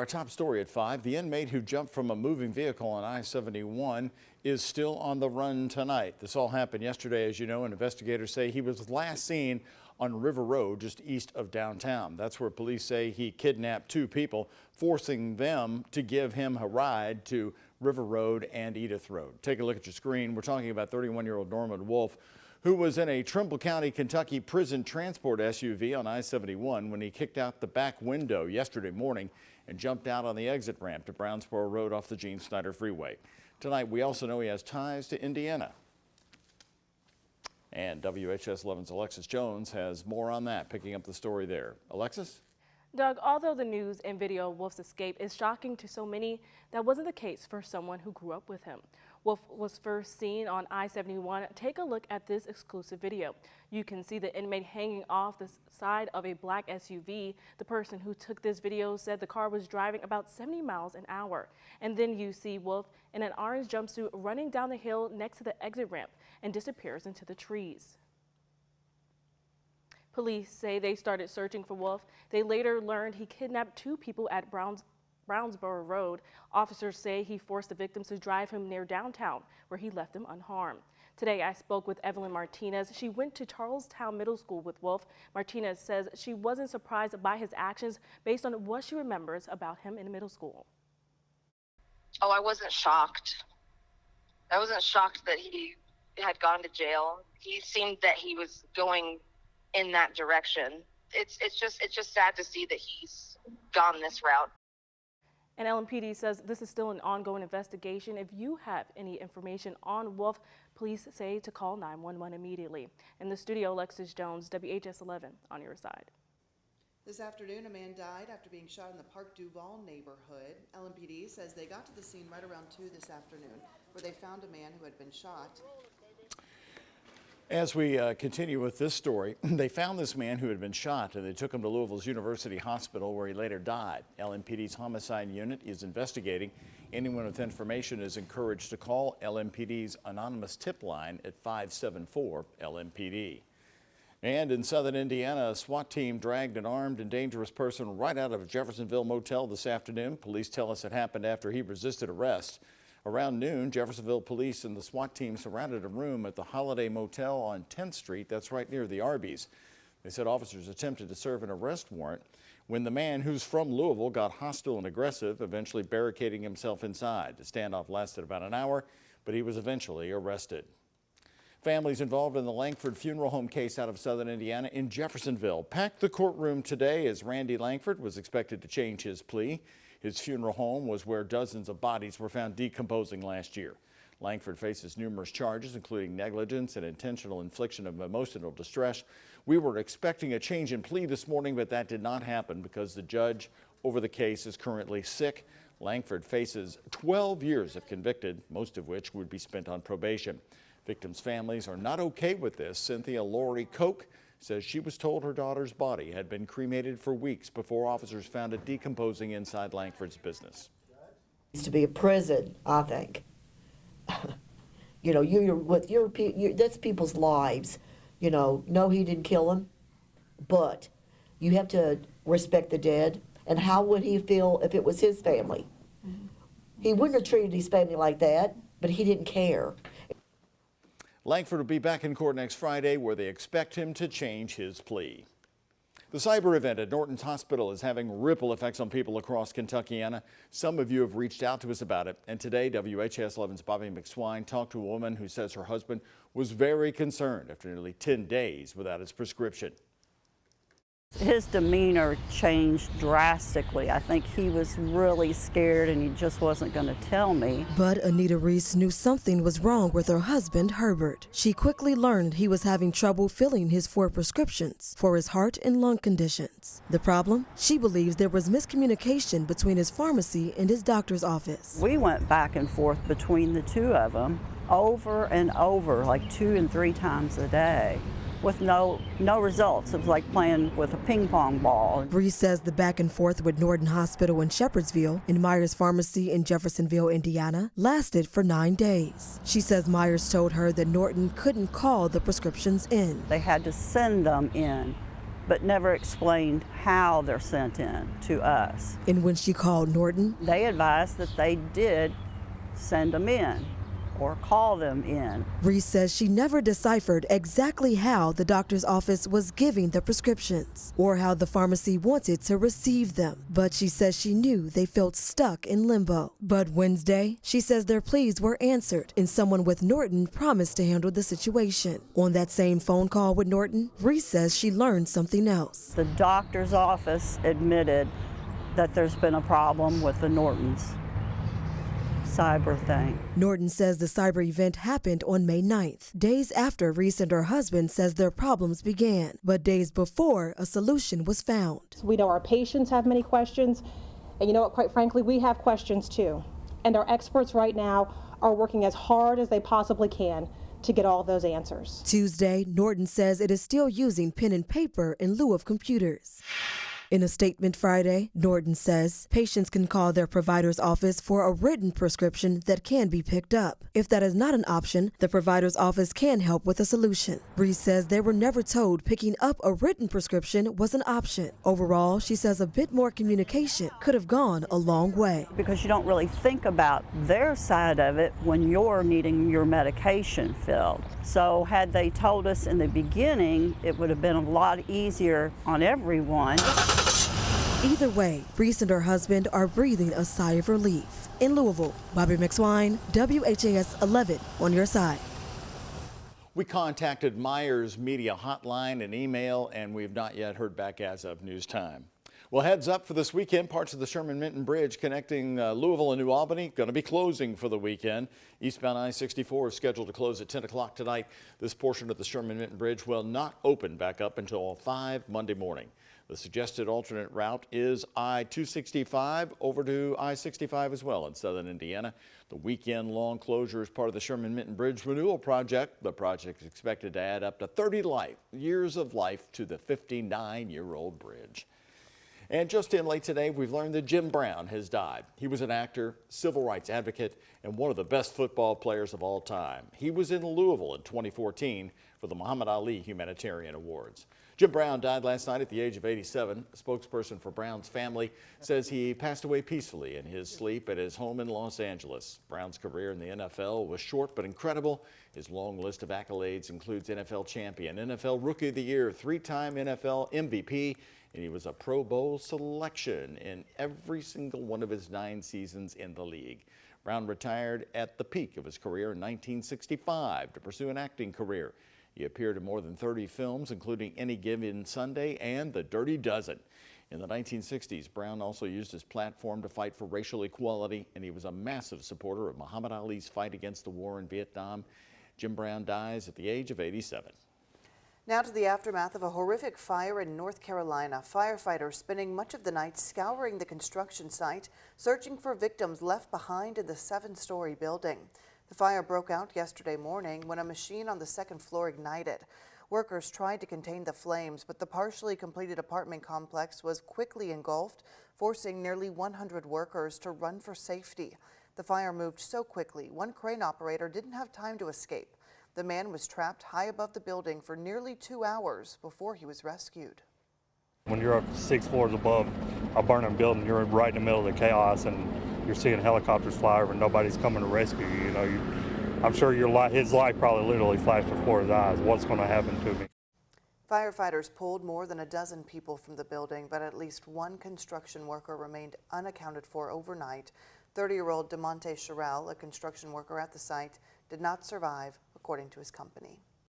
Our top story at 5, the inmate who jumped from a moving vehicle on I-71 is still on the run tonight. This all happened yesterday, as you know, and investigators say he was last seen on River Road just east of downtown. That's where police say he kidnapped 2 people, forcing them to give him a ride to River Road and Edith Road. Take a look at your screen. We're talking about 31-year-old Norman Wolf, who was in a Trimble County, Kentucky prison transport SUV on I-71 when he kicked out the back window yesterday morning and jumped out on the exit ramp to Brownsboro Road off the Gene Snyder Freeway. Tonight, we also know he has ties to Indiana. And WHS11's Alexis Jones has more on that, picking up the story there. Alexis? Doug, although the news and video of Wolf's escape is shocking to so many, that wasn't the case for someone who grew up with him. Wolf was first seen on I-71. Take a look at this exclusive video. You can see the inmate hanging off the side of a black SUV. The person who took this video said the car was driving about 70 miles an hour. And then you see Wolf in an orange jumpsuit running down the hill next to the exit ramp and disappears into the trees. Police say they started searching for Wolf. They later learned he kidnapped 2 people at Brownsboro Road. Officers say he forced the victims to drive him near downtown, where he left them unharmed. Today, I spoke with Evelyn Martinez. She went to Charlestown Middle School with Wolf. Martinez says she wasn't surprised by his actions based on what she remembers about him in middle school. Oh, I wasn't shocked. I wasn't shocked that he had gone to jail. He seemed that he was going in that direction. It's just sad to see that he's gone this route. And LMPD says this is still an ongoing investigation. If you have any information on Wolf, please say to call 911 immediately. In the studio, Alexis Jones, WHS11 on your side. This afternoon, a man died after being shot in the Park Duval neighborhood. LMPD says they got to the scene right around 2 this afternoon, where they found a man who had been shot. As we continue with this story, they found this man who had been shot and they took him to Louisville's University Hospital, where he later died. LMPD's homicide unit is investigating. Anyone with information is encouraged to call LMPD's anonymous tip line at 574-LMPD. And in southern Indiana, a SWAT team dragged an armed and dangerous person right out of a Jeffersonville motel this afternoon. Police tell us it happened after he resisted arrest. Around noon, Jeffersonville police and the SWAT team surrounded a room at the Holiday Motel on 10th Street. That's right near the Arby's. They said officers attempted to serve an arrest warrant when the man, who's from Louisville, got hostile and aggressive, eventually barricading himself inside. The standoff lasted about an hour, but he was eventually arrested. Families involved in the Langford funeral home case out of southern Indiana in Jeffersonville packed the courtroom today as Randy Langford was expected to change his plea. His funeral home was where dozens of bodies were found decomposing last year. Langford faces numerous charges, including negligence and intentional infliction of emotional distress. We were expecting a change in plea this morning, but that did not happen because the judge over the case is currently sick. Langford faces 12 years if convicted, most of which would be spent on probation. Victims' families are not okay with this. Cynthia Lori Koch says she was told her daughter's body had been cremated for weeks before officers found it decomposing inside Langford's business. It needs to be a prison, I think. You know, you're with that's people's lives. You know, no, he didn't kill him, but you have to respect the dead. And how would he feel if it was his family? He wouldn't have treated his family like that, but he didn't care. Langford will be back in court next Friday, where they expect him to change his plea. The cyber event at Norton's Hospital is having ripple effects on people across Kentuckiana. Some of you have reached out to us about it. And today, WHS11's Bobby McSwine talked to a woman who says her husband was very concerned after nearly 10 days without his prescription. His demeanor changed drastically. I think he was really scared and he just wasn't going to tell me. But Anita Reese knew something was wrong with her husband, Herbert. She quickly learned he was having trouble filling his 4 prescriptions for his heart and lung conditions. The problem? She believes there was miscommunication between his pharmacy and his doctor's office. We went back and forth between the 2 of them over and over, like 2 and 3 times a day, with no results. It was like playing with a ping pong ball. Reese says the back and forth with Norton Hospital in Shepherdsville and Myers Pharmacy in Jeffersonville, Indiana, lasted for 9 days. She says Myers told her that Norton couldn't call the prescriptions in. They had to send them in but never explained how they're sent in to us. And when she called Norton, They advised that they did send them in or call them in. Reese says she never deciphered exactly how the doctor's office was giving the prescriptions or how the pharmacy wanted to receive them. But she says she knew they felt stuck in limbo. But Wednesday, she says their pleas were answered and someone with Norton promised to handle the situation. On that same phone call with Norton, Reese says she learned something else. The doctor's office admitted that there's been a problem with the Nortons cyber thing. Norton says the cyber event happened on May 9th, days after Reese and her husband says their problems began, but days before a solution was found. We know our patients have many questions, and you know what, quite frankly, we have questions too. And our experts right now are working as hard as they possibly can to get all those answers. Tuesday, Norton says it is still using pen and paper in lieu of computers. In a statement Friday, Norton says patients can call their provider's office for a written prescription that can be picked up. If that is not an option, the provider's office can help with a solution. Reese says they were never told picking up a written prescription was an option. Overall, she says a bit more communication could have gone a long way. Because you don't really think about their side of it when you're needing your medication filled. So had they told us in the beginning, it would have been a lot easier on everyone. Either way, Reese and her husband are breathing a sigh of relief. In Louisville, Bobby McSwine, WHAS 11 on your side. We contacted Myers Media Hotline and email, and we've not yet heard back as of news time. Well, heads up for this weekend, parts of the Sherman-Minton Bridge connecting Louisville and New Albany going to be closing for the weekend. Eastbound I-64 is scheduled to close at 10 o'clock tonight. This portion of the Sherman-Minton Bridge will not open back up until 5 Monday morning. The suggested alternate route is I-265 over to I-65 as well in southern Indiana. The weekend-long closure is part of the Sherman-Minton Bridge Renewal Project. The project is expected to add up to 30 years of life to the 59-year-old bridge. And just in late today, we've learned that Jim Brown has died. He was an actor, civil rights advocate, and one of the best football players of all time. He was in Louisville in 2014 for the Muhammad Ali Humanitarian Awards. Jim Brown died last night at the age of 87. A spokesperson for Brown's family says he passed away peacefully in his sleep at his home in Los Angeles. Brown's career in the NFL was short but incredible. His long list of accolades includes NFL champion, NFL Rookie of the Year, 3-time NFL MVP, and he was a Pro Bowl selection in every single one of his 9 seasons in the league. Brown retired at the peak of his career in 1965 to pursue an acting career. He appeared in more than 30 films, including Any Given Sunday and The Dirty Dozen. In the 1960s, Brown also used his platform to fight for racial equality, and he was a massive supporter of Muhammad Ali's fight against the war in Vietnam. Jim Brown dies at the age of 87. Now to the aftermath of a horrific fire in North Carolina. Firefighters spending much of the night scouring the construction site, searching for victims left behind in the 7-story building. The fire broke out yesterday morning when a machine on the 2nd floor ignited. Workers tried to contain the flames, but the partially completed apartment complex was quickly engulfed, forcing nearly 100 workers to run for safety. The fire moved so quickly, one crane operator didn't have time to escape. The man was trapped high above the building for nearly 2 hours before he was rescued. When you're up 6 floors above a burning building, you're right in the middle of the chaos, and you're seeing helicopters fly over and nobody's coming to rescue you. You know, I'm sure his life probably literally flashed before his eyes. What's going to happen to me? Firefighters pulled more than a dozen people from the building, but at least one construction worker remained unaccounted for overnight. 30-year-old DeMonte Sherrill, a construction worker at the site, did not survive, according to his company.